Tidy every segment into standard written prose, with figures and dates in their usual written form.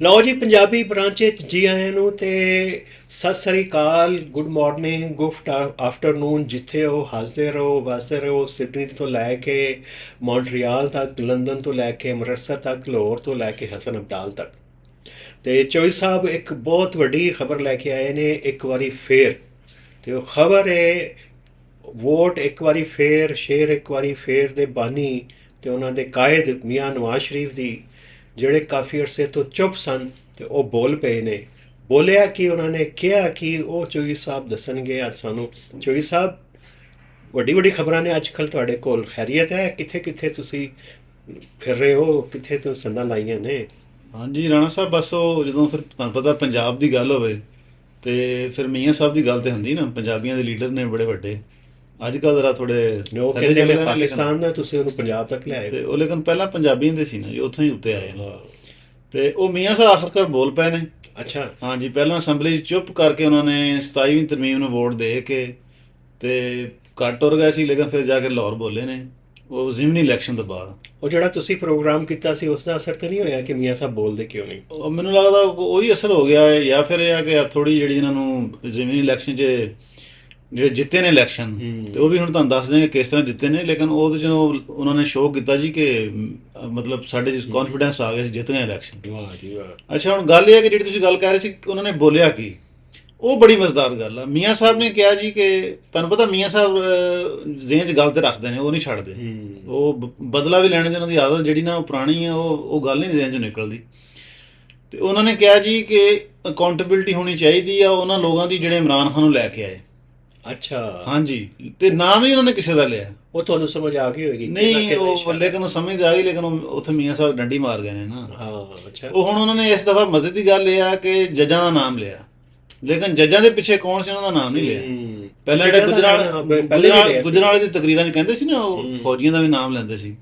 ਲਓ ਜੀ, ਪੰਜਾਬੀ ਬ੍ਰਾਂਚ 'ਚ ਜੀ ਆਇਆਂ ਨੂੰ ਤੇ ਸਤਿ ਸ੍ਰੀ ਅਕਾਲ, ਗੁੱਡ ਮਾਰਨਿੰਗ, ਗੁੱਡ ਆਫਟਰਨੂਨ। ਜਿੱਥੇ ਹੋ ਹੱਸਦੇ ਰਹੋ, ਵਸਦੇ ਰਹੋ। ਸਿਡਨੀ ਤੋਂ ਲੈ ਕੇ ਮੌਂਟਰੀਆਲ ਤੱਕ, ਲੰਦਨ ਤੋਂ ਲੈ ਕੇ ਅੰਮ੍ਰਿਤਸਰ ਤੱਕ, ਲਾਹੌਰ ਤੋਂ ਲੈ ਕੇ ਹਸਨ ਅਬਦਾਲ ਤੱਕ। ਤੇ ਚੋਈ ਸਾਹਿਬ ਇੱਕ ਬਹੁਤ ਵੱਡੀ ਖਬਰ ਲੈ ਕੇ ਆਏ ਨੇ ਇੱਕ ਵਾਰੀ ਫੇਰ। ਤੇ ਉਹ ਖਬਰ ਹੈ ਵੋਟ ਇੱਕ ਵਾਰੀ ਫੇਰ, ਸ਼ੇਰ ਇੱਕ ਵਾਰੀ ਫੇਰ ਦੇ ਬਾਨੀ ਤੇ ਉਹਨਾਂ ਦੇ ਕਾਇਦ ਮੀਆਂ ਨਵਾਜ਼ ਸ਼ਰੀਫ ਦੀ, ਜਿਹੜੇ ਕਾਫੀ ਅਰਸੇ ਤੋਂ ਚੁੱਪ ਸਨ ਤੇ ਉਹ ਬੋਲ ਪਏ ਨੇ। ਬੋਲਿਆ ਕਿ ਉਹਨਾਂ ਨੇ ਕਿਹਾ ਕਿ ਉਹ ਚੋਈ ਸਾਹਿਬ ਦੱਸਣਗੇ ਅੱਜ ਸਾਨੂੰ। ਚੋਈ ਸਾਹਿਬ, ਵੱਡੀ ਵੱਡੀ ਖਬਰਾਂ ਨੇ ਅੱਜ ਕੱਲ੍ਹ ਤੁਹਾਡੇ ਕੋਲ, ਖੈਰੀਅਤ ਹੈ? ਕਿੱਥੇ ਕਿੱਥੇ ਤੁਸੀਂ ਫਿਰ ਰਹੇ ਹੋ? ਕਿੱਥੇ ਤੋਂ ਸੰਦਾਂ ਲਾਈਆਂ ਨੇ? ਹਾਂਜੀ ਰਾਣਾ ਸਾਹਿਬ, ਬਸ ਉਹ ਜਦੋਂ ਫਿਰ ਤੁਹਾਨੂੰ ਪਤਾ ਪੰਜਾਬ ਦੀ ਗੱਲ ਹੋਵੇ ਤੇ ਫਿਰ ਮੀਆਂ ਸਾਹਿਬ ਦੀ ਗੱਲ ਤੇ ਹੁੰਦੀ ਨਾ। ਪੰਜਾਬੀਆਂ ਦੇ ਲੀਡਰ ਨੇ ਬੜੇ ਵੱਡੇ। ਅੱਜ ਕੱਲ੍ਹ ਜ਼ਰਾ ਥੋੜੇ ਉਹ ਥੱਲੇ ਕਹਿੰਦੇ ਚੱਲ ਨੇ ਗਏ ਨਾ, ਪਾਕਿਸਤਾਨ ਦਾ, ਤੁਸੀਂ ਉਹਨੂੰ ਪੰਜਾਬ ਤੱਕ ਲਿਆਏ ਤੇ ਉਹ ਲੇਕਿਨ ਪਹਿਲਾਂ ਪੰਜਾਬੀਆਂ ਦੇ ਸੀ ਨਾ ਜੀ, ਉੱਥੋਂ ਹੀ ਉੱਤੇ ਆਏ ਨੇ। ਹੋ। ਤੇ ਉਹ ਮੀਆਂ ਸਾਹਿਬ ਆਖਰਕਾਰ ਬੋਲ ਪਏ ਨੇ। ਅੱਛਾ। ਹਾਂਜੀ, ਪਹਿਲਾਂ ਅਸੈਂਬਲੀ 'ਚ ਚੁੱਪ ਕਰਕੇ ਉਹਨਾਂ ਨੇ 27ਵੀਂ ਤਰਮੀਮ ਨੂੰ ਵੋਟ ਦੇ ਕੇ ਤੇ ਘੱਟ ਤੁਰ ਗਏ ਸੀ, ਲੇਕਿਨ ਫਿਰ ਜਾ ਕੇ ਲਾਹੌਰ ਬੋਲੇ ਨੇ ਉਹ ਜ਼ਿਮਨੀ ਇਲੈਕਸ਼ਨ ਤੋਂ ਬਾਅਦ। ਉਹ ਜਿਹੜਾ ਤੁਸੀਂ ਪ੍ਰੋਗਰਾਮ ਕੀਤਾ ਸੀ ਉਸ ਦਾ ਅਸਰ ਤਾਂ ਨਹੀਂ ਹੋਇਆ ਕਿ ਮੀਆਂ ਸਾਹਿਬ ਬੋਲਦੇ ਕਿਉਂ ਨਹੀਂ? ਉਹ ਮੈਨੂੰ ਲੱਗਦਾ ਉਹੀ ਅਸਰ ਹੋ ਗਿਆ ਹੈ, ਜਾਂ ਫਿਰ ਇਹ ਆ ਕਿ ਥੋੜੀ ਜਿਹੜੀ ਇਹਨਾਂ ਨੂੰ ਜ਼ਿਮਨੀ ਇਲੈਕਸ਼ਨ 'ਚ ਜਿਹੜੇ ਜਿੱਤੇ ਨੇ ਇਲੈਕਸ਼ਨ, ਤੇ ਉਹ ਵੀ ਹੁਣ ਤੁਹਾਨੂੰ ਦੱਸ ਦਿਆਂਗੇ ਕਿਸ ਤਰ੍ਹਾਂ ਜਿੱਤੇ ਨੇ। ਲੇਕਿਨ ਉਹਦੇ 'ਚ ਉਹਨਾਂ ਨੇ ਸ਼ੋਅ ਕੀਤਾ ਜੀ ਕਿ ਮਤਲਬ ਸਾਡੇ 'ਚ ਕੌਨਫੀਡੈਂਸ ਆ ਗਿਆ ਸੀ, ਜਿੱਤ ਗਏ ਇਲੈਕਸ਼ਨ। ਵਾਹ ਜੀ ਵਾਹ। ਅੱਛਾ, ਹੁਣ ਗੱਲ ਇਹ ਹੈ ਕਿ ਜਿਹੜੀ ਤੁਸੀਂ ਗੱਲ ਕਹਿ ਰਹੇ ਸੀ ਕਿ ਉਹਨਾਂ ਨੇ ਬੋਲਿਆ ਕੀ, ਉਹ ਬੜੀ ਮਜ਼ੇਦਾਰ ਗੱਲ ਆ। ਮੀਆਂ ਸਾਹਿਬ ਨੇ ਕਿਹਾ ਜੀ ਕਿ ਤੁਹਾਨੂੰ ਪਤਾ ਮੀਆਂ ਸਾਹਿਬ ਜ਼ਿਹਨ 'ਚ ਗੱਲ ਤੇ ਰੱਖਦੇ ਨੇ, ਉਹ ਨਹੀਂ ਛੱਡਦੇ। ਉਹ ਬਦਲਾ ਵੀ ਲੈਣ ਦੀ ਉਹਨਾਂ ਦੀ ਆਦਤ ਜਿਹੜੀ ਨਾ ਉਹ ਪੁਰਾਣੀ ਆ, ਉਹ ਗੱਲ ਨਹੀਂ ਜ਼ਿਹਨ 'ਚੋਂ ਨਿਕਲਦੀ। ਤੇ ਉਹਨਾਂ ਨੇ ਕਿਹਾ ਜੀ ਕਿ ਅਕਾਊਂਟੇਬਿਲਟੀ ਹੋਣੀ ਚਾਹੀਦੀ ਆ ਉਹਨਾਂ ਲੋਕਾਂ ਦੀ ਜਿਹੜੇ ਇਮਰਾਨ ਖਾਨ ਨੂੰ ਲੈ ਕੇ ਆਏ। ਅੱਛਾ। ਹਾਂਜੀ, ਤੇ ਨਾਮ ਹੀ ਉਹਨਾਂ ਨੇ ਕਿਸੇ ਦਾ ਲਿਆ ਉਹ ਤੁਹਾਨੂੰ ਸਮਝ ਆ ਗਈ ਹੋਏਗੀ ਨਹੀਂ, ਉਹ ਲੇਕਿਨ ਉਹ ਸਮਝ ਆ ਗਈ, ਲੇਕਿਨ ਉੱਥੇ ਮੀਆਂ ਸਾਹਿਬ ਡੰਡੀ ਮਾਰ ਗਏ ਨੇ ਨਾ। ਹਾਂ। ਅੱਛਾ। ਉਹ ਹੁਣ ਉਹਨਾਂ ਨੇ ਇਸ ਦਫਾ ਮਜ਼ੇ ਦੀ ਗੱਲ ਇਹ ਆ ਕਿ ਜੱਜਾਂ ਦਾ ਨਾਮ ਲਿਆ, ਲੇਕਿਨ ਜੱਜਾਂ ਦੇ ਪਿੱਛੇ ਕੌਣ ਸੀ ਉਹਨਾਂ ਦਾ ਨਾਮ ਨਹੀਂ ਲਿਆ। ਪਹਿਲਾਂ ਜਿਹੜੇ ਗੁਜਰਾਲ ਦੀ ਤਕਰੀਰਾਂ 'ਚ ਕਹਿੰਦੇ ਸੀ ਨਾ, ਉਹ ਫੌਜੀਆਂ ਦਾ ਵੀ ਨਾਮ ਲੈਂਦੇ ਸੀ,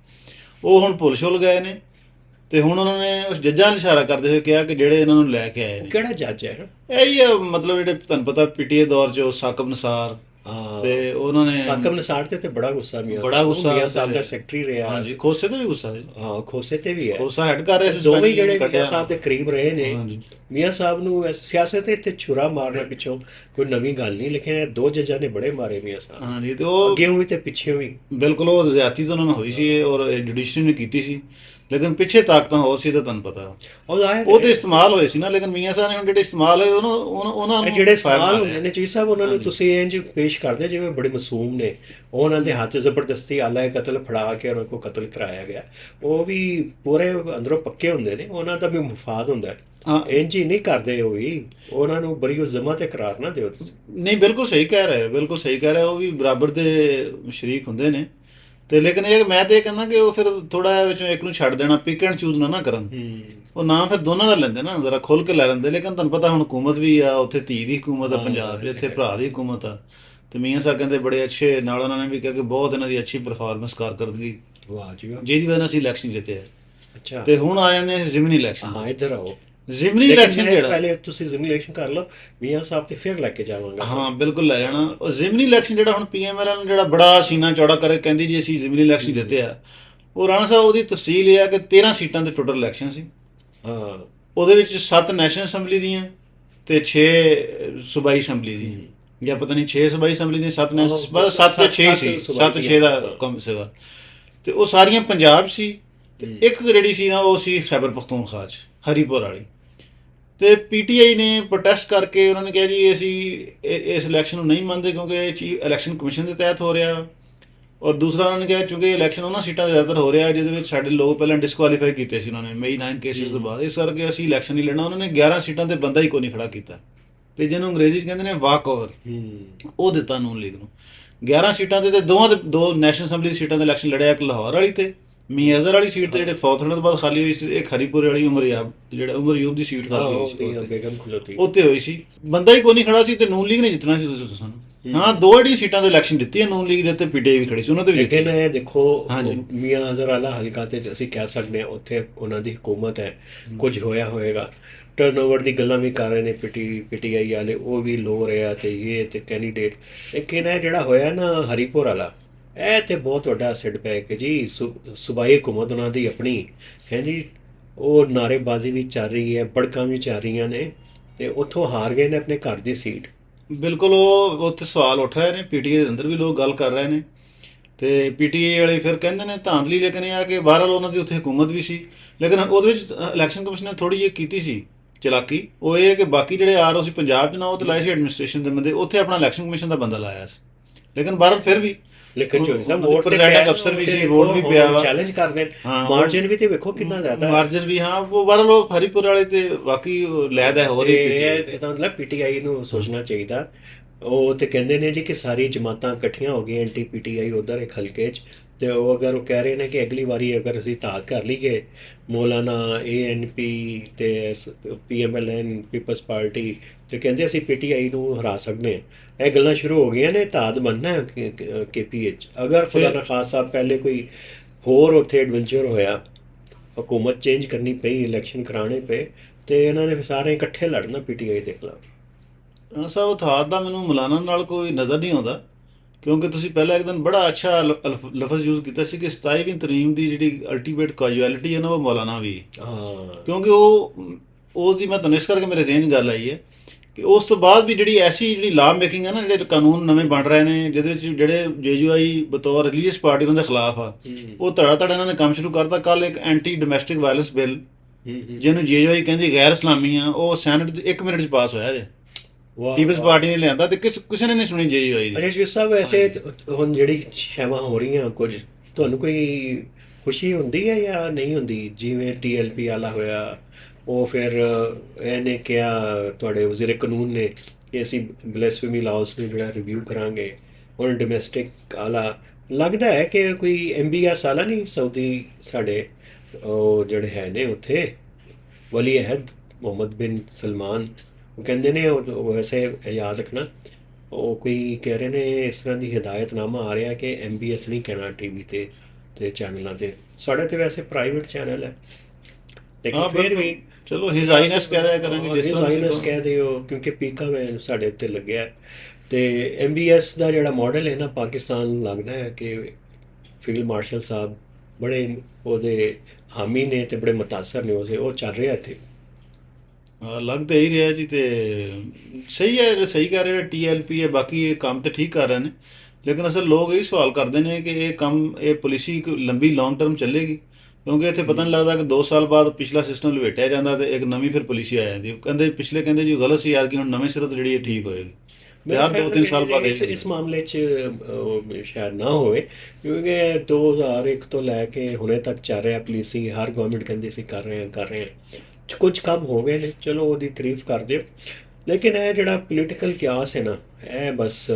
ਉਹ ਹੁਣ ਭੁੱਲ ਛੁੱਲ ਗਏ ਨੇ। ਤੇ ਹੁਣ ਉਹਨਾਂ ਨੇ ਉਸ ਜੱਜਾਂ ਨੂੰ ਇਸ਼ਾਰਾ ਕਰਦੇ ਹੋਏ ਕਿਹਾ ਕਿ ਜਿਹੜੇ ਇਹਨਾਂ ਨੂੰ ਲੈ ਕੇ ਆਏ ਨੇ। ਕਿਹੜਾ ਜੱਜ ਹੈ? ਇਹ ਹੀ ਆ, ਮਤਲਬ ਜਿਹੜੇ ਤੁਹਾਨੂੰ ਪਤਾ ਪੀਟੀਏ ਦੌਰ 'ਚ ਸਾਕਬ ਨਸਾਰ, ਤੇ ਉਹਨਾਂ ਨੇ ਸਾਕਬ ਨਸਾਰ ਤੇ ਬੜਾ ਗੁੱਸਾ ਮੀਆਂ ਸਾਹਿਬ ਦਾ ਸੈਕਟਰੀ ਰਿਹਾ। ਹਾਂਜੀ, ਖੋਸੇ ਤੇ ਵੀ ਗੁੱਸਾ ਜੀ। ਹਾਂ, ਖੋਸੇ ਤੇ ਵੀ ਹੈ। ਖੋਸਾ ਹੈਡ ਕਰ ਰਿਹਾ ਸੀ, ਦੋਵੇਂ ਜਿਹੜੇ ਮੀਆਂ ਸਾਹਿਬ ਦੇ ਕਰੀਬ ਰਹੇ ਨੇ। ਹਾਂਜੀ। ਮੀਆਂ ਸਾਹਿਬ ਨੂੰ ਸਿਆਸਤ ਇੱਥੇ ਛੁਰਾ ਮਾਰਨਾ ਪਿੱਛੋਂ ਕੋਈ ਨਵੀਂ ਗੱਲ ਨਹੀਂ, ਲੇਕਿਨ ਇਹ ਦੋ ਜੱਜਾਂ ਨੇ ਬੜੇ ਮਾਰੇ ਮੀਆਂ ਸਾਹਿਬ। ਹਾਂਜੀ, ਤੇ ਉਹ ਅੱਗੇ ਵੀ ਤੇ ਪਿੱਛੇ ਵੀ ਬਿਲਕੁਲ ਉਹ ਜ਼ਿਆਦਤੀ ਤਾਂ ਉਹਨਾਂ ਨੂੰ ਹੋਈ ਸੀ ਔਰ ਜੁਡੀਸ਼ਰੀ ਨੇ ਕੀਤੀ ਸੀ, ਲੇਕਿਨ ਪਿੱਛੇ ਤਾਕਤਾਂ ਹੋਰ ਸੀ ਤਾਂ ਤੁਹਾਨੂੰ ਪਤਾ ਉਹ ਤੇ ਇਸਤੇਮਾਲ ਹੋਏ ਸੀ ਨਾ। ਲੇਕਿਨ ਮੀਆਂ ਸਾਹਿਬ ਨੇ ਹੁਣ ਜਿਹੜੇ ਇਸਤੇਮਾਲ ਹੋਏ ਉਹਨਾਂ ਨੂੰ ਜਿਹੜੇ ਸਵਾਲ ਹੁੰਦੇ ਨੇ ਚੀਜ਼ ਸਾਹਿਬ, ਉਹਨਾਂ ਨੂੰ ਤੁਸੀਂ ਇੰਜ ਪੇਸ਼ ਕਰਦੇ ਜਿਵੇਂ ਬੜੇ ਮਾਸੂਮ ਨੇ। ਉਹਨਾਂ ਦੇ ਹੱਥ ਜ਼ਬਰਦਸਤੀ ਆਲਾ ਕਤਲ ਫੜਾ ਕੇ ਉਹਨਾਂ ਕੋਲ ਕਤਲ ਕਰਾਇਆ ਗਿਆ। ਉਹ ਵੀ ਪੂਰੇ ਅੰਦਰੋਂ ਪੱਕੇ ਹੁੰਦੇ ਨੇ, ਉਹਨਾਂ ਦਾ ਵੀ ਮਫਾਦ ਹੁੰਦਾ ਹੈ। ਇੰਜ ਹੀ ਨਹੀਂ ਕਰਦੇ ਹੋਈ, ਉਹਨਾਂ ਨੂੰ ਬੜੀ ਉਜ਼ਮਾ ਤੇ ਕਰਾਰ ਨਾ ਦਿਓ ਤੁਸੀਂ। ਨਹੀਂ, ਬਿਲਕੁਲ ਸਹੀ ਕਹਿ ਰਹੇ, ਬਿਲਕੁਲ ਸਹੀ ਕਹਿ ਰਹੇ। ਉਹ ਵੀ ਬਰਾਬਰ ਦੇ ਸ਼ਰੀਕ ਹੁੰਦੇ ਨੇ। ਤੇ ਲੇਕਿਨ ਇਹ ਮੈਂ ਤੇ ਇਹ ਕਹਿੰਦਾ ਕਿ ਉਹ ਫਿਰ ਥੋੜਾ ਵਿੱਚੋਂ ਇੱਕ ਨੂੰ ਛੱਡ ਦੇਣਾ, ਪਿਕ ਐਂਡ ਚੂਜ਼ ਨਾ ਕਰਨ। ਉਹ ਨਾਮ ਫਿਰ ਦੋਨਾਂ ਦਾ ਲੈਂਦੇ ਨਾ, ਜ਼ਰਾ ਖੁੱਲ ਕੇ ਲੈ ਲੈਂਦੇ। ਲੇਕਿਨ ਤੁਹਾਨੂੰ ਪਤਾ ਹੁਣ ਹਕੂਮਤ ਵੀ ਆ ਉੱਥੇ, ਧੀ ਦੀ ਹਕੂਮਤ ਆ ਪੰਜਾਬ 'ਚ, ਇੱਥੇ ਭਰਾ ਦੀ ਹਕੂਮਤ ਆ। ਤੇ ਮੀਆਂ ਸਾਹਿਬ ਕਹਿੰਦੇ ਬੜੇ ਅੱਛੇ, ਨਾਲ ਉਹਨਾਂ ਨੇ ਵੀ ਕਿਹਾ ਕਿ ਬਹੁਤ ਇਹਨਾਂ ਦੀ ਅੱਛੀ ਪਰਫਾਰਮੈਂਸ ਕਾਰਕਰਦਗੀ, ਵਾਹ ਜੀ ਵਾਹ, ਜਿਹਦੀ ਵਜ੍ਹਾ ਨਾਲ ਅਸੀਂ ਇਲੈਕਸ਼ਨ ਜਿੱਤੇ ਆ। ਅੱਛਾ। ਤੇ ਹੁਣ ਆ ਜਾਂਦੇ ਜ਼ਿਮਨੀ ਇਲੈਕਸ਼ਨ। ਹਾਂ, ਇੱਧਰ ਆਓ। ਜ਼ਿਮਨੀ ਇਲੈਕਸ਼ਨ ਜਿਹੜਾ ਪਹਿਲੇ ਤੁਸੀਂ ਜ਼ਿਮਨੀ ਇਲੈਕਸ਼ਨ ਕਰ ਲਓ, ਮੀਆਂ ਸਾਹਿਬ ਤੇ ਫਿਰ ਲੈ ਕੇ ਜਾਵਾਂਗਾ। ਹਾਂ, ਬਿਲਕੁਲ ਲੈ ਜਾਣਾ। ਉਹ ਜ਼ਿਮਨੀ ਇਲੈਕਸ਼ਨ ਜਿਹੜਾ ਹੁਣ ਪੀਐਮਐਲ ਨੂੰ ਜਿਹੜਾ ਬੜਾ ਸੀਨਾ ਚੌੜਾ ਕਰੇ ਕਹਿੰਦੀ ਜੀ ਅਸੀਂ ਜ਼ਿਮਨੀ ਇਲੈਕਸ਼ਨ ਜਿੱਤੇ ਆ, ਉਹ ਰਾਣਾ ਸਾਹਿਬ ਉਹਦੀ ਤਫਸੀਲ ਇਹ ਆ ਕਿ 13 ਸੀਟਾਂ ਦੇ ਟੋਟਲ ਇਲੈਕਸ਼ਨ ਸੀ। ਹਾਂ, ਉਹਦੇ ਵਿੱਚ 7 ਨੈਸ਼ਨਲ ਅਸੈਂਬਲੀ ਦੀਆਂ ਤੇ 6 ਸੂਬਾਈ ਅਸੈਂਬਲੀ ਦੀ, ਜਾਂ ਪਤਾ ਨਹੀਂ 6 ਸੂਬਾਈ ਅਸੈਂਬਲੀ ਦੀਆਂ 7 ਨੈਸ਼ਨਲ, ਬਸ 7 ਜਾਂ 6 ਸੀ, 7-6 ਦਾ ਕੰਮ ਸੀਗਾ। ਤੇ ਉਹ ਸਾਰੀਆਂ ਪੰਜਾਬ ਸੀ। ਤੇ ਇੱਕ ਜਿਹੜੀ ਸੀ ਨਾ ਉਹ ਸੀ ਖੈਬਰ ਪਖਤੂਨਖਵਾ 'ਚ, ਹਰੀਪੁਰ ਵਾਲੀ। ਤੇ ਪੀਟੀਆਈ ਨੇ ਪ੍ਰੋਟੈਸਟ ਕਰਕੇ ਉਹਨਾਂ ਨੇ ਕਿਹਾ ਜੀ ਅਸੀਂ ਇਸ ਇਲੈਕਸ਼ਨ ਨੂੰ ਨਹੀਂ ਮੰਨਦੇ ਕਿਉਂਕਿ ਇਹ ਇਲੈਕਸ਼ਨ ਕਮਿਸ਼ਨ ਦੇ ਤਹਿਤ ਹੋ ਰਿਹਾ। ਔਰ ਦੂਸਰਾ ਉਹਨਾਂ ਨੇ ਕਿਹਾ ਚੂੰਕਿ ਇਲੈਕਸ਼ਨ ਉਹਨਾਂ ਸੀਟਾਂ 'ਤੇ ਜ਼ਿਆਦਾਤਰ ਹੋ ਰਿਹਾ ਜਿਹਦੇ ਵਿੱਚ ਸਾਡੇ ਲੋਕ ਪਹਿਲਾਂ ਡਿਸਕੁਆਲੀਫਾਈ ਕੀਤੇ ਸੀ ਉਹਨਾਂ ਨੇ ਮਈ 9 ਕੇਸਿਸ ਤੋਂ ਬਾਅਦ, ਇਸ ਕਰਕੇ ਅਸੀਂ ਇਲੈਕਸ਼ਨ ਨਹੀਂ ਲੜਨਾ। ਉਹਨਾਂ ਨੇ 11 ਸੀਟਾਂ 'ਤੇ ਬੰਦਾ ਹੀ ਕੋਈ ਨਹੀਂ ਖੜਾ ਕੀਤਾ, ਤੇ ਜਿਹਨੂੰ ਅੰਗਰੇਜ਼ੀ 'ਚ ਕਹਿੰਦੇ ਨੇ ਵਾਕ ਓਵਰ, ਉਹ ਦਿੱਤਾ ਨੂਨ ਲੀਗ ਨੂੰ 11 ਸੀਟਾਂ 'ਤੇ। ਤੇ ਦੋ ਨੈਸ਼ਨਲ ਅਸੈਂਬਲੀ ਦੀ ਸੀਟਾਂ 'ਤੇ ਇਲੈਕਸ਼ਨ ਲੜਿਆ, ਇੱਕ ਲਾਹੌਰ ਵਾਲੀ ਤੇ ਮੀਆਂ ਅਜ਼ਹਰ ਵਾਲੀ ਸੀਟ ਤੇ ਜਿਹੜੇ ਫੌਤ ਹੋਣ ਤੋਂ ਬਾਅਦ ਖਾਲੀ ਹੋਈ ਸੀ, ਇੱਕ ਹਰੀਪੁਰ ਵਾਲੀ ਉਮਰ ਯੂਬ ਦੀ ਸੀਟ ਖਾਲੀ ਹੋਈ ਸੀ, ਉੱਥੇ ਹੋਈ ਸੀ। ਬੰਦਾ ਹੀ ਕੋਈ ਨਹੀਂ ਖੜਾ ਸੀ ਤੇ ਨੂਨ ਲੀਗ ਨੇ ਜਿੱਤਣਾ ਸੀ, ਤੁਸੀਂ ਦੱਸੋ। ਹਾਂ, 2 ਜਿਹੜੀਆਂ ਸੀਟਾਂ ਤੇ ਇਲੈਕਸ਼ਨ ਜਿੱਤੀ ਹੈ ਨੂਨ ਲੀਗ ਦੇ, ਤੇ ਪੀਟੀਆਈ ਵੀ ਖੜੀ ਸੀ, ਉਹਨਾਂ ਤੇ ਵੀ ਜਿੱਤੀ। ਲੇਕਿਨ ਇਹ ਦੇਖੋ, ਮੀਆਂ ਅਜ਼ਹਰ ਵਾਲਾ ਹਲਕਾ ਤੇ ਅਸੀਂ ਕਹਿ ਸਕਦੇ ਹਾਂ ਉੱਥੇ ਉਹਨਾਂ ਦੀ ਹਕੂਮਤ ਹੈ, ਕੁਝ ਹੋਇਆ ਹੋਏਗਾ। ਟਰਨਓਵਰ ਦੀ ਗੱਲਾਂ ਵੀ ਕਰ ਰਹੇ ਨੇ ਪੀਟੀਆਈ ਵਾਲੇ, ਉਹ ਵੀ ਲੋ ਰਿਹਾ ਤੇ ਇਹ ਤੇ ਕੈਂਡੀਡੇਟ। ਲੇਕਿਨ ਇਹ ਜਿਹੜਾ ਹੋਇਆ ਨਾ ਹਰੀਪੁਰ ਵਾਲਾ, ਇਹ ਤੇ ਬਹੁਤ ਵੱਡਾ ਸਿੱਡ ਪੈ ਕਿ ਜੀ ਸੂਬਾਈ ਹਕੂਮਤ ਉਹਨਾਂ ਦੀ ਆਪਣੀ ਹੈ ਜੀ। ਉਹ ਨਾਅਰੇਬਾਜ਼ੀ ਵੀ ਚੱਲ ਰਹੀ ਹੈ, ਬੜਕਾਂ ਵੀ ਚੱਲ ਰਹੀਆਂ ਨੇ, ਤੇ ਉੱਥੋਂ ਹਾਰ ਗਏ ਨੇ ਆਪਣੇ ਘਰ ਦੀ ਸੀਟ। ਬਿਲਕੁਲ ਉਹ ਉੱਥੇ ਸਵਾਲ ਉੱਠ ਰਹੇ ਨੇ, ਪੀਟੀਏ ਦੇ ਅੰਦਰ ਵੀ ਲੋਕ ਗੱਲ ਕਰ ਰਹੇ ਨੇ, ਤੇ ਪੀਟੀਏ ਵਾਲੇ ਫਿਰ ਕਹਿੰਦੇ ਨੇ ਧਾਂਦਲੀ, ਲੇਕਿਨ ਇਹ ਆ ਕਿ ਬਹਰਹਾਲ ਉਹਨਾਂ ਦੀ ਉੱਥੇ ਹਕੂਮਤ ਵੀ ਸੀ, ਲੇਕਿਨ ਉਹਦੇ ਵਿੱਚ ਇਲੈਕਸ਼ਨ ਕਮਿਸ਼ਨ ਨੇ ਥੋੜੀ ਜਿਹੀ ਕੀਤੀ ਸੀ ਚਲਾਕੀ। ਉਹ ਇਹ ਹੈ ਕਿ ਬਾਕੀ ਜਿਹੜੇ ਆਰ ਓ ਸੀ ਪੰਜਾਬ 'ਚ ਨਾ, ਉਹ ਤੇ ਲਾਏ ਸੀ ਐਡਮਿਨਿਸਟ੍ਰੇਸ਼ਨ ਦੇ ਬੰਦੇ, ਉੱਥੇ ਆਪਣਾ ਇਲੈਕਸ਼ਨ ਕਮਿਸ਼ਨ ਦਾ ਬੰਦਾ ਲਾਇਆ ਸੀ, ਲੇਕਿਨ ਬਹਰਹਾਲ ਫਿਰ ਵੀ ਲੇਕਿਨ ਚੋਈ ਸਾਹਿਬ ਉਹਨਾਂ ਦੀ ਵੋਟ ਤੇ presiding ਅਫਸਰ ਵੀ ਸੀ, ਵੋਟ ਵੀ ਪਿਆ ਵਾ। ਚੈਲੰਜ ਕਰਦੇ ਨੇ, ਹਾਂ, ਮਾਰਜਨ ਵੀ ਤੇ ਵੇਖੋ ਕਿੰਨਾ ਜ਼ਿਆਦਾ ਹੈ। ਮਾਰਜਨ ਵੀ, ਹਾਂ ਉਹ ਬਹਰਹਾਲ ਉਹ ਹਰੀਪੁਰ ਵਾਲੇ ਤੇ ਬਾਕੀ ਲੈਦਾ ਹੋਰ ਹੀ PTI। ਇਹਦਾ ਮਤਲਬ ਪੀਟੀਆਈ ਨੂੰ ਸੋਚਣਾ ਚਾਹੀਦਾ। ਉਹ ਤੇ ਕਹਿੰਦੇ ਨੇ ਜੀ ਕਿ ਸਾਰੀ ਜਮਾਤਾਂ ਇਕੱਠੀਆਂ ਹੋ ਗਈਆਂ ਐਂਟੀ ਪੀਟੀਆਈ ਉਧਰ ਇੱਕ ਹਲਕੇ 'ਚ, ਤੇ ਉਹ ਅਗਰ ਉਹ ਕਹਿ ਰਹੇ ਨੇ ਕਿ ਅਗਲੀ ਵਾਰੀ ਅਗਰ ਅਸੀਂ ਧਾਕ ਕਰ ਲਈਏ, ਮੌਲਾਨਾ, ANP ਤੇ PMLN ਪੀਪਲਸ ਪਾਰਟੀ, ਤੇ ਕਹਿੰਦੇ ਅਸੀਂ ਪੀਟੀਆਈ ਨੂੰ ਹਰਾ ਸਕਦੇ ਹਾਂ। ਇਹ ਗੱਲਾਂ ਸ਼ੁਰੂ ਹੋ ਗਈਆਂ ਨੇ, ਧਾਦ ਬਣਨਾ ਹੈ KPH। ਅਗਰ ਖੁਦਾ ਨਾ ਖਾਸਾ ਪਹਿਲੇ ਕੋਈ ਹੋਰ ਉੱਥੇ ਐਡਵੈਂਚਰ ਹੋਇਆ, ਹਕੂਮਤ ਚੇਂਜ ਕਰਨੀ ਪਈ, ਇਲੈਕਸ਼ਨ ਕਰਾਉਣੇ ਪਏ, ਤੇ ਇਹਨਾਂ ਨੇ ਫਿਰ ਸਾਰੇ ਇਕੱਠੇ ਲੜਨਾ ਪੀਟੀਆਈ ਦੇ ਖਿਲਾਫ। ਰਾਣਾ ਸਾਹਿਬ ਉਥਾਦ ਦਾ ਮੈਨੂੰ ਮੌਲਾਨਾ ਨਾਲ ਕੋਈ ਨਜ਼ਰ ਨਹੀਂ ਆਉਂਦਾ, ਕਿਉਂਕਿ ਤੁਸੀਂ ਪਹਿਲਾਂ ਇੱਕ ਦਿਨ ਬੜਾ ਅੱਛਾ ਲਫ਼ਜ਼ ਯੂਜ਼ ਕੀਤਾ ਸੀ ਕਿ 27ਵੀਂ ਤਰਮੀਮ ਦੀ ਜਿਹੜੀ ਅਲਟੀਮੇਟ ਕਾਜੂਅਲਿਟੀ ਹੈ ਨਾ, ਉਹ ਮੌਲਾਨਾ ਵੀ। ਹਾਂ, ਕਿਉਂਕਿ ਉਸ ਦੀ ਮੈਂ ਤੁਹਾਨੂੰ ਇਸ ਕਰਕੇ ਮੇਰੇ ਜ਼ਿਹਨ 'ਚ ਗੱਲ ਆਈ ਹੈ ਕਿ ਉਸ ਤੋਂ ਬਾਅਦ ਵੀ ਜਿਹੜੀ ਐਸੀ ਜਿਹੜੀ ਲਾ ਮੇਕਿੰਗ ਹੈ ਨਾ, ਜਿਹੜੇ ਕਾਨੂੰਨ ਨਵੇਂ ਬਣ ਰਹੇ ਨੇ, ਜਿਹਦੇ ਵਿੱਚ ਜਿਹੜੇ JUI ਬਤੌਰ ਰਿਲੀਜੀਅਸ ਪਾਰਟੀ ਉਹਨਾਂ ਦੇ ਖਿਲਾਫ ਆ, ਉਹ ਧੜਾ ਇਹਨਾਂ ਨੇ ਕੰਮ ਸ਼ੁਰੂ ਕਰਤਾ। ਕੱਲ ਇੱਕ ਐਂਟੀ ਡੋਮੈਸਟਿਕ ਵਾਇਲੈਂਸ ਬਿੱਲ, ਜਿਹਨੂੰ JUI ਕਹਿੰਦੀ ਗੈਰ ਇਸਲਾਮੀ ਆ, ਉਹ ਸੈਨੇਟ ਦੇ 1 ਮਿੰਟ 'ਚ ਪਾਸ ਹੋਇਆ ਜੇ। ਪੀਪਲਸ ਪਾਰਟੀ ਨੇ ਲਿਆਂਦਾ ਤੇ ਕਿਸੇ ਨੇ ਨਹੀਂ ਸੁਣੀ JUI ਦੀ। ਅਜੇ ਜੀ ਸਾਹਿਬ, ਵੈਸੇ ਹੁਣ ਜਿਹੜੀ ਸ਼ੈਵਾਂ ਹੋ ਰਹੀਆਂ ਕੁਝ, ਤੁਹਾਨੂੰ ਕੋਈ ਖੁਸ਼ੀ ਹੁੰਦੀ ਹੈ ਜਾਂ ਨਹੀਂ ਹੁੰਦੀ? ਜਿਵੇਂ TLP ਵਾਲਾ ਹੋਇਆ, ਉਹ ਫਿਰ ਇਹਨੇ ਕਿਹਾ ਤੁਹਾਡੇ ਵਜ਼ੀਰ ਕਾਨੂੰਨ ਨੇ ਕਿ ਅਸੀਂ ਬਲੈਸਫੇਮੀ ਲਾਉਸ ਨੂੰ ਜਿਹੜਾ ਰਿਵਿਊ ਕਰਾਂਗੇ। ਹੁਣ ਡੋਮੈਸਟਿਕ ਵਾਲਾ ਲੱਗਦਾ ਹੈ ਕਿ ਕੋਈ MBS ਵਾਲਾ ਨਹੀਂ, ਸਾਊਦੀ ਸਾਡੇ ਉਹ ਜਿਹੜੇ ਹੈ ਨੇ ਉੱਥੇ ਵਲੀ ਅਹਿਦ ਮੁਹੰਮਦ ਬਿਨ ਸਲਮਾਨ, ਉਹ ਕਹਿੰਦੇ ਨੇ, ਉਹ ਵੈਸੇ ਯਾਦ ਰੱਖਣਾ, ਉਹ ਕੋਈ ਕਹਿ ਰਹੇ ਨੇ ਇਸ ਤਰ੍ਹਾਂ ਦੀ ਹਦਾਇਤਨਾਮਾ ਆ ਰਿਹਾ ਕਿ MBS ਨਹੀਂ ਕਹਿਣਾ TV ਤੇ ਚੈਨਲਾਂ 'ਤੇ। ਸਾਡੇ ਤੇ ਵੈਸੇ ਪ੍ਰਾਈਵੇਟ ਚੈਨਲ ਹੈ, ਲੇਕਿਨ ਫਿਰ ਵੀ ਚਲੋ ਹਿਜ਼ ਹਾਈਨੈਸ ਕਹਿ ਦਿਆ ਕਰਾਂਗੇ, ਜਿਸ ਤਰ੍ਹਾਂ ਹਾਈਨੈਸ ਕਹਿ ਦਿਓ, ਕਿਉਂਕਿ ਪੀਕਾ ਵੈਨ ਸਾਡੇ ਉੱਤੇ ਲੱਗਿਆ ਹੈ। ਤੇ MBS ਦਾ ਜਿਹੜਾ ਮਾਡਲ ਹੈ ਨਾ, ਪਾਕਿਸਤਾਨ ਨੂੰ ਲੱਗਦਾ ਹੈ ਕਿ ਫੀਲਡ ਮਾਰਸ਼ਲ ਸਾਹਿਬ ਬੜੇ ਉਹਦੇ ਹਾਮੀ ਨੇ ਤੇ ਬੜੇ ਮੁਤਾਸਰ ਨੇ ਉਹ ਚੱਲ ਰਿਹਾ ਇੱਥੇ। ਲੱਗ ਤਾਂ ਇਹੀ ਰਿਹਾ ਜੀ, ਤੇ ਸਹੀ ਹੈ, ਸਹੀ ਕਰ ਰਹੇ TLP ਹੈ, ਬਾਕੀ ਇਹ ਕੰਮ ਤੇ ਠੀਕ ਕਰ ਰਹੇ ਨੇ, ਲੇਕਿਨ ਅਸਲ ਲੋਕ ਇਹ ਸਵਾਲ ਕਰਦੇ ਨੇ ਕਿ ਇਹ ਕੰਮ, ਇਹ ਪਾਲਿਸੀ ਲੰਬੀ ਲੌਂਗ ਟਰਮ ਚੱਲੇਗੀ? ਕਿਉਂਕਿ ਇੱਥੇ ਪਤਾ ਨਹੀਂ ਲੱਗਦਾ ਕਿ 2 ਸਾਲ ਬਾਅਦ ਪਿਛਲਾ ਸਿਸਟਮ ਲਪੇਟਿਆ ਜਾਂਦਾ ਤੇ ਇੱਕ ਨਵੀਂ ਫਿਰ ਪਾਲਿਸੀ ਆ ਜਾਂਦੀ। ਕਹਿੰਦੇ ਪਿਛਲੇ ਕਹਿੰਦੇ ਜੀ ਗਲਤ ਸੀ, ਅੱਜ ਕੀ ਹੁਣ ਨਵੇਂ ਸਿਰੇ ਤੋਂ ਜਿਹੜੀ ਇਹ ਠੀਕ ਹੋਏਗੀ, ਤੇ ਹਰ 2-3 ਸਾਲ ਬਾਅਦ ਇਸ ਮਾਮਲੇ 'ਚ ਸ਼ਾਇਦ ਨਾ ਹੋਵੇ, ਕਿਉਂਕਿ 2001 ਤੋਂ ਲੈ ਕੇ ਹੁਣੇ ਤੱਕ ਚੱਲ ਰਿਹਾ ਪਾਲਿਸੀ, ਹਰ ਗਵਰਨਮੈਂਟ ਕਹਿੰਦੀ ਸੀ ਕਰ ਰਹੇ ਹਾਂ। ਕੁਝ ਕੰਮ ਹੋ ਗਏ ਨੇ, ਚਲੋ ਉਹਦੀ ਤਾਰੀਫ ਕਰ ਦਿਓ, ਲੇਕਿਨ ਇਹ ਜਿਹੜਾ ਪੋਲੀਟੀਕਲ ਕਿਆਸ ਹੈ ਨਾ, ਇਹ ਬਸ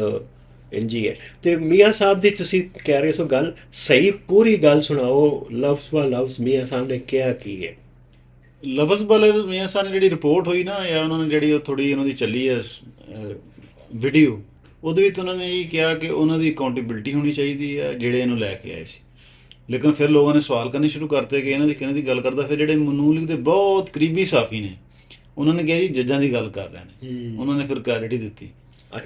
ਇੰਝ ਹੀ ਹੈ। ਤੇ ਮੀਆਂ ਸਾਹਿਬ ਦੀ ਤੁਸੀਂ ਕਹਿ ਰਹੇ ਸੋ ਗੱਲ ਸਹੀ, ਪੂਰੀ ਗੱਲ ਸੁਣਾਓ, ਲਫ਼ਜ਼ ਵਾ ਲਫ਼ਜ਼ ਮੀਆਂ ਸਾਹਿਬ ਨੇ ਕਿਹਾ ਕੀ ਹੈ? ਲਫ਼ਜ਼ ਵਾਲੇ ਮੀਆਂ ਸਾਹਿਬ ਨੇ ਜਿਹੜੀ ਰਿਪੋਰਟ ਹੋਈ ਨਾ, ਜਾਂ ਉਹਨਾਂ ਨੇ ਜਿਹੜੀ ਉਹ ਥੋੜੀ ਉਹਨਾਂ ਦੀ ਚੱਲੀ ਹੈ ਵੀਡੀਓ, ਉਹਦੇ ਵਿੱਚ ਉਹਨਾਂ ਨੇ ਇਹ ਕਿਹਾ ਕਿ ਉਹਨਾਂ ਦੀ ਅਕਾਊਂਟੇਬਿਲਟੀ ਹੋਣੀ ਚਾਹੀਦੀ ਹੈ ਜਿਹੜੇ ਇਹਨੂੰ ਲੈ ਕੇ ਆਏ ਸੀ। ਲੇਕਿਨ ਫਿਰ ਲੋਕਾਂ ਨੇ ਸਵਾਲ ਕਰਨੇ ਸ਼ੁਰੂ ਕਰਤੇ ਕਿ ਇਹਨਾਂ ਦੀ ਕਿਹਨਾਂ ਦੀ ਗੱਲ ਕਰਦਾ। ਫਿਰ ਜਿਹੜੇ ਮਨੂਲਿਕ ਦੇ ਬਹੁਤ ਕਰੀਬੀ ਸਾਫੀ ਨੇ, ਉਹਨਾਂ ਨੇ ਕਿਹਾ ਜੀ ਜੱਜਾਂ ਦੀ ਗੱਲ ਕਰ ਰਹੇ ਨੇ, ਉਹਨਾਂ ਨੇ ਫਿਰ ਕਲੈਰਿਟੀ ਦਿੱਤੀ।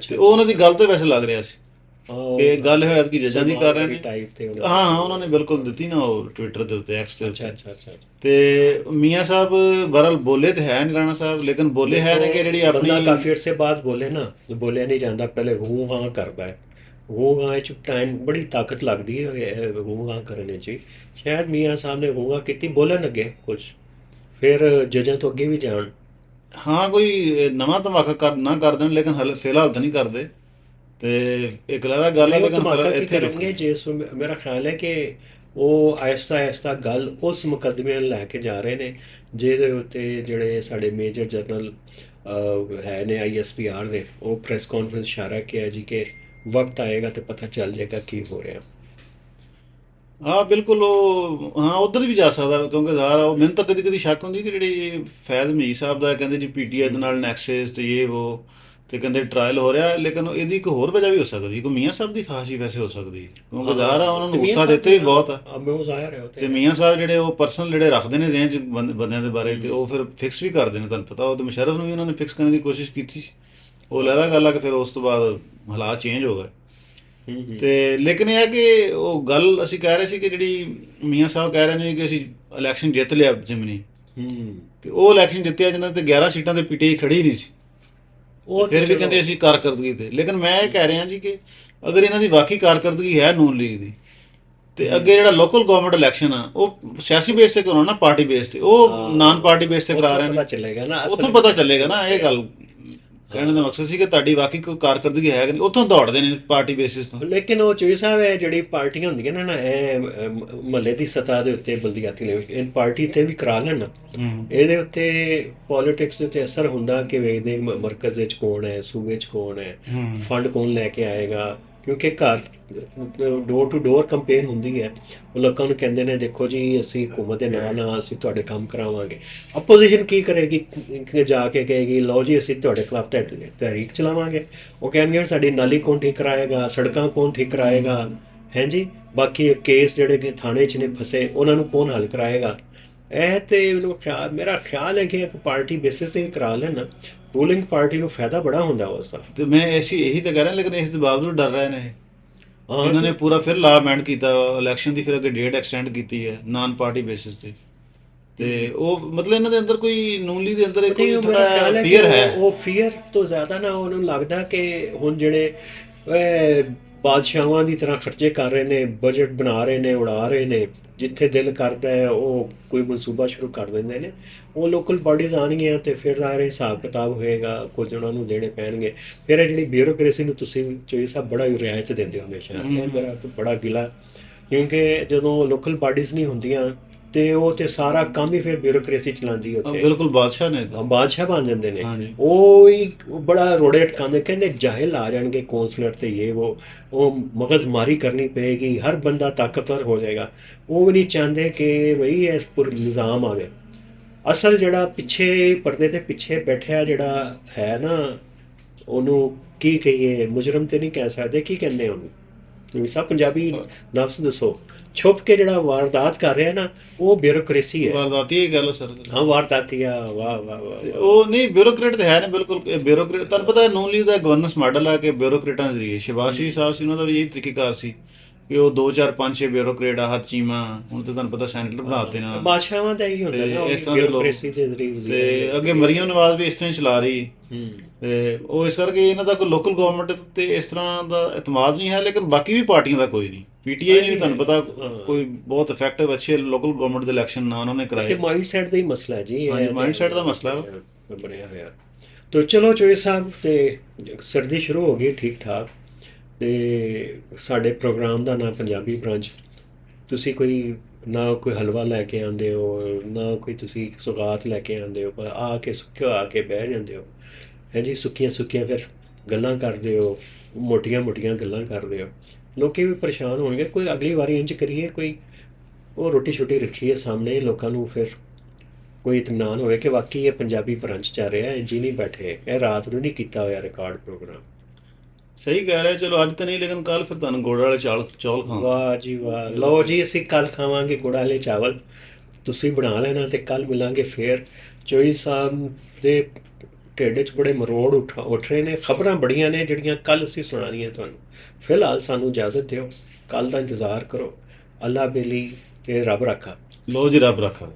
ਤੇ ਉਹ ਉਹਨਾਂ ਦੀ ਗੱਲ ਤੇ ਵੈਸੇ ਲੱਗ ਰਿਹਾ ਸੀ ਕਿ ਗੱਲ ਹੈ ਕਿ ਜੱਜਾਂ ਦੀ ਕਰ ਰਹੇ ਨੇ। ਹਾਂ, ਉਹਨਾਂ ਨੇ ਬਿਲਕੁਲ ਦਿੱਤੀ ਨਾ ਉਹ ਟਵਿੱਟਰ ਦੇ ਉੱਤੇ, X ਦੇ ਉੱਤੇ। ਤੇ ਮੀਆਂ ਸਾਹਿਬ ਬਹਰਹਾਲ ਬੋਲੇ ਤੇ ਹੈ ਨਹੀਂ ਰਾਣਾ ਸਾਹਿਬ, ਲੇਕਿਨ ਬੋਲੇ ਹੈ ਨੇ ਕਿ ਜਿਹੜੀ ਆਪਣੀ ਕਾਫੀ ਅਰਸੇ ਬਾਅਦ ਬੋਲੇ ਨਾ, ਬੋਲਿਆ ਨਹੀਂ ਜਾਂਦਾ, ਪਹਿਲੇ ਹੂੰ ਹਾਂ ਕਰਦਾ ਹੈ। ਹੂੰ ਹਾਂ 'ਚ ਟਾਈਮ ਬੜੀ ਤਾਕਤ ਲੱਗਦੀ ਹੈ ਹੂੰ ਹਾਂ ਕਰਨ 'ਚ। ਸ਼ਾਇਦ ਮੀਆਂ ਸਾਹਿਬ ਨੇ ਹੂੰ ਹਾਂ ਕੀਤੀ, ਬੋਲਣ ਅੱਗੇ ਕੁਝ, ਫਿਰ ਜੱਜਾਂ ਤੋਂ ਅੱਗੇ ਵੀ ਜਾਣ। ਹਾਂ, ਕੋਈ ਨਵਾਂ ਧਮਾਕਾ ਨਾ ਕਰ ਦੇਣ, ਲੇਕਿਨ ਫਿਲਹਾਲ ਤਾਂ ਨਹੀਂ ਕਰਦੇ। ਤੇ ਇੱਕ ਅਲੱਗ ਗੱਲ ਹੈ, ਲੇਕਿਨ ਇੱਥੇ ਕਰਨਗੇ ਜਿਸ ਮੇਰਾ ਖਿਆਲ ਹੈ ਕਿ ਉਹ ਆਹਿਸਤਾ ਗੱਲ ਉਸ ਮੁਕੱਦਮੇ ਨੂੰ ਲੈ ਕੇ ਜਾ ਰਹੇ ਨੇ, ਜਿਹਦੇ ਉੱਤੇ ਜਿਹੜੇ ਸਾਡੇ ਮੇਜਰ ਜਨਰਲ ਹੈ ਨੇ ISPR ਦੇ, ਉਹ ਪ੍ਰੈਸ ਕਾਨਫਰੰਸ ਇਸ਼ਾਰਾ ਕਿਹਾ ਜੀ ਕਿ ਵਕਤ ਆਏਗਾ ਤੇ ਪਤਾ ਚੱਲ ਜਾਏਗਾ ਕੀ ਹੋ ਰਿਹਾ। ਹਾਂ ਬਿਲਕੁਲ, ਉਹ ਹਾਂ ਉੱਧਰ ਵੀ ਜਾ ਸਕਦਾ, ਕਿਉਂਕਿ ਸਾਰਾ ਉਹ ਮੈਨੂੰ ਤਾਂ ਕਦੀ ਸ਼ੱਕ ਹੁੰਦੀ ਕਿ ਜਿਹੜੀ ਫੈਜ਼ ਮੀਰ ਸਾਹਿਬ ਦਾ ਕਹਿੰਦੇ ਜੀ PTI ਦੇ ਨਾਲ ਨੈਕਸਸ ਤੇ ਇਹ ਉਹ, ਤੇ ਕਹਿੰਦੇ ਟਰਾਇਲ ਹੋ ਰਿਹਾ, ਲੇਕਿਨ ਇਹਦੀ ਇੱਕ ਹੋਰ ਵਜ੍ਹਾ ਵੀ ਹੋ ਸਕਦੀ, ਕੋਈ ਮੀਆਂ ਸਾਹਿਬ ਦੀ ਖਾਸ ਹੀ ਵੈਸੇ ਹੋ ਸਕਦੀ, ਕਿਉਂਕਿ ਜ਼ਾਹਰ ਆ ਉਹਨਾਂ ਨੂੰ ਗੁੱਸਾ ਦਿੱਤੇ ਵੀ ਬਹੁਤ ਆ। ਤੇ ਮੀਆਂ ਸਾਹਿਬ ਜਿਹੜੇ ਉਹ ਪਰਸਨਲ ਜਿਹੜੇ ਰੱਖਦੇ ਨੇ ਜ਼ਿਹਨ 'ਚ ਬੰਦਿਆਂ ਦੇ ਬਾਰੇ, ਤੇ ਉਹ ਫਿਰ ਫਿਕਸ ਵੀ ਕਰਦੇ ਨੇ, ਤੁਹਾਨੂੰ ਪਤਾ। ਉਹ ਤੇ ਮੁਸ਼ਰਫ ਨੂੰ ਵੀ ਉਹਨਾਂ ਨੇ ਫਿਕਸ ਕਰਨ ਦੀ ਕੋਸ਼ਿਸ਼ ਕੀਤੀ ਸੀ, ਉਹ ਲਹਿਦਾ ਗੱਲ ਆ ਕਿ ਫਿਰ ਉਸ ਤੋਂ ਬਾਅਦ ਹਾਲਾਤ ਚੇਂਜ ਹੋ ਗਏ। ਤੇ ਲੇਕਿਨ ਇਹ ਹੈ ਕਿ ਉਹ ਗੱਲ ਅਸੀਂ ਕਹਿ ਰਹੇ ਸੀ ਕਿ ਜਿਹੜੀ ਮੀਆਂ ਸਾਹਿਬ ਕਹਿ ਰਹੇ ਨੇ ਕਿ ਅਸੀਂ ਇਲੈਕਸ਼ਨ ਜਿੱਤ ਲਿਆ ਜ਼ਿਮਨੀ, ਹੂੰ ਤੇ ਉਹ ਇਲੈਕਸ਼ਨ ਜਿੱਤਿਆ ਜਿਨ੍ਹਾਂ ਤੇ 11 ਸੀਟਾਂ ਤੇ ਪੀਟੀਆਈ ਖੜੀ ਨਹੀਂ ਸੀ। ਉਹ ਫਿਰ ਵੀ ਕਹਿੰਦੇ ਅਸੀਂ ਕਾਰਕਰਦਗੀ ਤੇ, ਲੇਕਿਨ ਮੈਂ ਇਹ ਕਹਿ ਰਿਹਾ ਜੀ ਕਿ ਅਗਰ ਇਹਨਾਂ ਦੀ ਵਾਕਈ ਕਾਰਕਰਦਗੀ ਹੈ ਨੂਨ ਲੀਗ ਦੀ, ਤੇ ਅੱਗੇ ਜਿਹੜਾ ਲੋਕਲ ਗਵਰਨਮੈਂਟ ਇਲੈਕਸ਼ਨ ਆ ਉਹ ਸਿਆਸੀ ਬੇਸ ਤੇ ਕਰਾਉਣਾ, ਪਾਰਟੀ ਬੇਸ ਤੇ, ਉਹ ਨਾਨ ਪਾਰਟੀ ਬੇਸ ਤੇ ਕਰਾ ਰਹੇ ਪਤਾ ਨੇ। ਚੱਲੇਗਾ ਨਾ, ਉੱਥੋਂ ਪਤਾ ਚੱਲੇਗਾ ਨਾ। ਇਹ ਗੱਲ ਕਹਿਣ ਦਾ ਮਕਸਦ ਸੀ ਕਿ ਤੁਹਾਡੀ ਵਾਕਈ ਕੋਈ ਕਾਰਕਰਦਗੀ ਹੈ ਕਿ ਨਹੀਂ, ਉੱਥੋਂ ਦੌੜਦੇ ਨੇ ਪਾਰਟੀ ਬੇਸਿਸ ਤੋਂ। ਲੇਕਿਨ ਉਹ ਚੋਈ ਸਾਹਿਬ ਹੈ ਜਿਹੜੀ ਪਾਰਟੀਆਂ ਹੁੰਦੀਆਂ ਨੇ ਨਾ, ਇਹ ਮਹੱਲੇ ਦੀ ਸਤਹ ਦੇ ਉੱਤੇ ਬਲਦੀਆਤੀ ਲੈਵਲ ਇਹ ਪਾਰਟੀ ਤੇ ਵੀ ਕਰਾ ਲੈਣ ਨਾ, ਇਹਦੇ ਉੱਤੇ ਪੋਲਿਟਿਕਸ ਦੇ ਉੱਤੇ ਅਸਰ ਹੁੰਦਾ ਕਿ ਵੇਖਦੇ ਮਰਕਜ਼ ਵਿੱਚ ਕੌਣ ਹੈ, ਸੂਬੇ 'ਚ ਕੌਣ ਹੈ, ਫੰਡ ਕੌਣ ਲੈ ਕੇ ਆਏਗਾ। ਕਿਉਂਕਿ ਘਰ ਡੋਰ ਟੂ ਡੋਰ ਕੰਪੇਨ ਹੁੰਦੀ ਹੈ, ਉਹ ਲੋਕਾਂ ਨੂੰ ਕਹਿੰਦੇ ਨੇ ਦੇਖੋ ਜੀ ਅਸੀਂ ਹਕੂਮਤ ਦੇ ਨਾਲ ਆ, ਅਸੀਂ ਤੁਹਾਡੇ ਕੰਮ ਕਰਾਵਾਂਗੇ। ਆਪੋਜੀਸ਼ਨ ਕੀ ਕਰੇਗੀ, ਜਾ ਕੇ ਕਹੇਗੀ ਲਓ ਜੀ ਅਸੀਂ ਤੁਹਾਡੇ ਖਿਲਾਫ ਤਹਿਰੀਕ ਚਲਾਵਾਂਗੇ। ਉਹ ਕਹਿਣਗੇ ਸਾਡੀ ਨਾਲੀ ਕੌਣ ਠੀਕ ਕਰਾਏਗਾ, ਸੜਕਾਂ ਕੌਣ ਠੀਕ ਕਰਾਏਗਾ, ਹੈ ਜੀ, ਬਾਕੀ ਕੇਸ ਜਿਹੜੇ ਕਿ ਥਾਣੇ 'ਚ ਨੇ ਫਸੇ ਉਹਨਾਂ ਨੂੰ ਕੌਣ ਹੱਲ ਕਰਾਏਗਾ। ਇਹ ਤੇ ਮੇਰਾ ਖਿਆਲ ਹੈ ਕਿ ਇੱਕ ਪਾਰਟੀ ਬੇਸਿਸ ਤੇ ਵੀ ਕਰਾ ਲੈਣ, ਰੂਲਿੰਗ ਪਾਰਟੀ ਨੂੰ ਫਾਇਦਾ ਬੜਾ ਹੁੰਦਾ ਉਸ ਦਾ। ਤੇ ਮੈਂ ਇਹੀ ਤਾਂ ਕਹਿ ਰਿਹਾ, ਲੇਕਿਨ ਇਸ ਦੇ ਬਾਵਜੂਦ ਡਰ ਰਹੇ ਨੇ ਇਹ। ਇਹਨਾਂ ਨੇ ਪੂਰਾ ਫਿਰ ਲਾ ਅਮੈਂਡ ਕੀਤਾ ਇਲੈਕਸ਼ਨ ਦੀ, ਫਿਰ ਅੱਗੇ ਡੇਟ ਐਕਸਟੈਂਡ ਕੀਤੀ ਹੈ ਨਾਨ ਪਾਰਟੀ ਬੇਸਿਸ ਤੇ ਉਹ ਮਤਲਬ ਇਹਨਾਂ ਦੇ ਅੰਦਰ ਕੋਈ ਨੂਨਲੀ ਦੇ ਅੰਦਰ ਕੋਈ ਥੋੜਾ ਫੀਅਰ ਹੈ। ਉਹ ਫੀਅਰ ਤੋਂ ਜ਼ਿਆਦਾ ਨਾ ਉਹਨੂੰ ਲੱਗਦਾ ਕਿ ਹੁਣ ਜਿਹੜੇ ਬਾਦਸ਼ਾਹਾਂ ਦੀ ਤਰ੍ਹਾਂ ਖਰਚੇ ਕਰ ਰਹੇ ਨੇ, ਬਜਟ ਬਣਾ ਰਹੇ ਨੇ, ਉਡਾ ਰਹੇ ਨੇ, ਜਿੱਥੇ ਦਿਲ ਕਰਦਾ ਹੈ ਉਹ ਕੋਈ ਮਨਸੂਬਾ ਸ਼ੁਰੂ ਕਰ ਦਿੰਦੇ ਨੇ। ਉਹ ਲੋਕਲ ਬਾਡੀਜ਼ ਆਉਣਗੀਆਂ ਅਤੇ ਫਿਰ ਸਾਰੇ ਹਿਸਾਬ ਕਿਤਾਬ ਹੋਏਗਾ, ਕੁਝ ਉਹਨਾਂ ਨੂੰ ਦੇਣੇ ਪੈਣਗੇ। ਫਿਰ ਇਹ ਜਿਹੜੀ ਬਿਊਰੋਕਰੇਸੀ ਨੂੰ ਤੁਸੀਂ ਚੋਈ ਸਾਹਿਬ ਬੜਾ ਹੀ ਰਿਆਇਤ ਦਿੰਦੇ ਹੋ ਹਮੇਸ਼ਾ, ਇਹ ਮੇਰਾ ਤਾਂ ਬੜਾ ਗਿਲਾ, ਕਿਉਂਕਿ ਜਦੋਂ ਲੋਕਲ ਬਾਡੀਜ਼ ਨਹੀਂ ਹੁੰਦੀਆਂ ਤੇ ਉਹ ਤੇ ਸਾਰਾ ਕੰਮ ਹੀ ਫਿਰ ਬਿਊਰੋਕਰੇਸੀ ਚਲਾਉਂਦੀ ਉੱਥੇ। ਬਿਲਕੁਲ ਬਾਦਸ਼ਾਹ ਨੇ ਤਾਂ ਬਾਦਸ਼ਾਹ ਬਣ ਜਾਂਦੇ ਨੇ। ਉਹ ਹੀ ਬੜਾ ਰੋੜੇ ਅਟਕਾਉਂਦੇ, ਕਹਿੰਦੇ ਜਾਹਿਲ ਆ ਜਾਣਗੇ ਕੌਂਸਲਰ ਤੇ ਉਹ ਮਗਜ਼ਮਾਰੀ ਕਰਨੀ ਪਏਗੀ, ਹਰ ਬੰਦਾ ਤਾਕਤਵਰ ਹੋ ਜਾਏਗਾ। ਉਹ ਵੀ ਨਹੀਂ ਚਾਹੁੰਦੇ ਕਿ ਬਈ ਇਸ ਪਰ ਨਿਜ਼ਾਮ ਆਵੇ। ਅਸਲ ਜਿਹੜਾ ਪਿੱਛੇ ਪਰਦੇ ਦੇ ਪਿੱਛੇ ਬੈਠਿਆ ਜਿਹੜਾ ਹੈ ਨਾ, ਉਹਨੂੰ ਕੀ ਕਹੀਏ, ਮੁਜਰਮ ਤੇ ਨਹੀਂ ਕਹਿ ਸਕਦੇ, ਕੀ ਕਹਿੰਦੇ ਉਹਨੂੰ ਤੁਸੀਂ ਸਭ ਪੰਜਾਬੀ ਲਫ਼ਜ਼ ਦੱਸੋ। ਛੁਪ ਕੇ ਜਿਹੜਾ ਵਾਰਦਾਤ ਕਰ ਰਿਹਾ ਨਾ, ਉਹ ਬਿਊਰੋਕਰੇਸੀ ਹੈ। ਵਾਰਦਾਤੀ ਇਹ ਗੱਲ ਸਰ। ਹਾਂ ਵਾਰਦਾਤੀ ਆ, ਵਾਹ ਵਾਹ ਵਾਹ। ਉਹ ਨਹੀਂ ਬਿਊਰੋਕਰੇਟ ਤੇ ਹੈ ਨੇ ਬਿਲਕੁਲ। ਬਿਊਰੋਕਰੇਟ ਤੁਹਾਨੂੰ ਪਤਾ ਨੂਨਲੀ ਦਾ ਗਵਰਨੈਂਸ ਮਾਡਲ ਆ ਕਿ ਬਿਊਰੋਕਰੇਟਾਂ ਦੇ ਜ਼ਰੀਏ। ਸ਼ਿਬਾਸ਼ ਸ਼ਰੀਫ ਸਾਹਿਬ ਸੀ, ਉਹਨਾਂ ਦਾ ਵੀ ਇਹੀ ਤਰੀਕੇਕਾਰ ਸੀ ਕਿ ਉਹ 2 4 5 6 ਬਿਊਰੋਕਰੇਟ ਆ, ਹੱਥ ਚੀਮਾ, ਹੁਣ ਤਾਂ ਤੁਹਾਨੂੰ ਪਤਾ ਸੈਨੇਟਰ ਬਣਾਤੇ ਨਾਲ। ਬਾਦਸ਼ਾਹਾਂ ਦਾ ਹੀ ਹੁੰਦਾ ਨਾ, ਇਸ ਤਰ੍ਹਾਂ ਦੇ ਲੋਕ। ਤੇ ਅੱਗੇ ਮਰੀਮ ਨਵਾਜ਼ ਵੀ ਇਸ ਤਰ੍ਹਾਂ ਹੀ ਚਲਾ ਰਹੀ। ਤੇ ਉਹ ਇਸ ਕਰਕੇ ਇਹਨਾਂ ਦਾ ਕੋਈ ਲੋਕਲ ਗਵਰਨਮੈਂਟ ਤੇ ਇਸ ਤਰ੍ਹਾਂ ਦਾ ਇਤਮਾਦ ਨਹੀਂ ਹੈ, ਲੇਕਿਨ ਬਾਕੀ ਵੀ ਪਾਰਟੀਆਂ ਦਾ ਕੋਈ ਨਹੀਂ। ਪੀਟੀਆਈ ਨੇ ਵੀ ਤੁਹਾਨੂੰ ਪਤਾ ਕੋਈ ਬਹੁਤ ਇਫੈਕਟਿਵ ਅੱਛੇ ਲੋਕਲ ਗਵਰਨਮੈਂਟ ਦੇ ਇਲੈਕਸ਼ਨ ਨਾ ਉਹਨਾਂ ਨੇ ਕਰਾਏ। ਮਾਈਂਡ ਸੈਟ ਦਾ ਹੀ ਮਸਲਾ ਹੈ ਜੀ, ਮਾਈਂਡ ਸੈਟ ਦਾ ਮਸਲਾ ਬਣਿਆ ਹੋਇਆ। ਤਾਂ ਚਲੋ ਚੋਈ ਸਾਹਿਬ, ਤੇ ਸਰਦੀ ਸ਼ੁਰੂ ਹੋ ਗਈ ਠੀਕ ਠਾਕ, ਤੇ ਸਾਡੇ ਪ੍ਰੋਗਰਾਮ ਦਾ ਨਾਂ ਪੰਜਾਬੀ ਬ੍ਰਾਂਚ। ਤੁਸੀਂ ਕੋਈ ਨਾ ਕੋਈ ਹਲਵਾ ਲੈ ਕੇ ਆਉਂਦੇ ਹੋ, ਨਾ ਕੋਈ ਤੁਸੀਂ ਸੁਗਾਤ ਲੈ ਕੇ ਆਉਂਦੇ ਹੋ, ਪਰ ਆ ਕੇ ਸੁੱਕਿਆ ਆ ਕੇ ਬਹਿ ਜਾਂਦੇ ਹੋ, ਹੈ ਜੀ, ਸੁੱਕੀਆਂ ਸੁੱਕੀਆਂ ਫਿਰ ਗੱਲਾਂ ਕਰਦੇ ਹੋ, ਮੋਟੀਆਂ ਮੋਟੀਆਂ ਗੱਲਾਂ ਕਰਦੇ ਹੋ। ਲੋਕ ਵੀ ਪਰੇਸ਼ਾਨ ਹੋਣਗੇ। ਕੋਈ ਅਗਲੀ ਵਾਰੀ ਇੰਝ ਕਰੀਏ, ਕੋਈ ਉਹ ਰੋਟੀ ਛੋਟੀ ਰੱਖੀਏ ਸਾਹਮਣੇ, ਲੋਕਾਂ ਨੂੰ ਫਿਰ ਕੋਈ ਇਤਮਾਨ ਹੋਵੇ ਕਿ ਵਾਕਈ ਇਹ ਪੰਜਾਬੀ ਬ੍ਰਾਂਚ ਚੱਲ ਰਿਹਾ, ਇੰਝ ਹੀ ਨਹੀਂ ਬੈਠੇ, ਇਹ ਰਾਤ ਨੂੰ ਨਹੀਂ ਕੀਤਾ ਹੋਇਆ ਰਿਕਾਰਡ ਪ੍ਰੋਗਰਾਮ। ਸਹੀ ਕਹਿ ਰਿਹਾ। ਚਲੋ ਅੱਜ ਤਾਂ ਨਹੀਂ, ਲੇਕਿਨ ਕੱਲ ਫਿਰ ਤੁਹਾਨੂੰ ਗੁੜ ਵਾਲੇ ਚੌਲ ਖਾਵਾਂਗੇ। ਵਾਹ ਜੀ ਵਾਹ। ਲਓ ਜੀ, ਅਸੀਂ ਕੱਲ ਖਾਵਾਂਗੇ ਗੁੜ ਵਾਲੇ ਚਾਵਲ, ਤੁਸੀਂ ਬਣਾ ਲੈਣਾ ਤੇ ਕੱਲ ਮਿਲਾਂਗੇ ਫੇਰ। ਚੋਈ ਸਾਹਿਬ ਦੇ ਢਿੱਡ 'ਚ ਬੜੇ ਮਰੋੜ ਉੱਠ ਰਹੇ ਨੇ, ਖਬਰਾਂ ਬੜੀਆਂ ਨੇ ਜਿਹੜੀਆਂ ਕੱਲ ਅਸੀਂ ਸੁਣਾਉਣੀਆਂ ਤੁਹਾਨੂੰ। ਫਿਲਹਾਲ ਸਾਨੂੰ ਇਜਾਜ਼ਤ ਦਿਓ, ਕੱਲ ਦਾ ਇੰਤਜ਼ਾਰ ਕਰੋ। ਅੱਲਾ ਬੇਲੀ ਤੇ ਰੱਬ ਰਾਖਾ। ਲੋ ਜੀ, ਰੱਬ ਰਾਖਾ।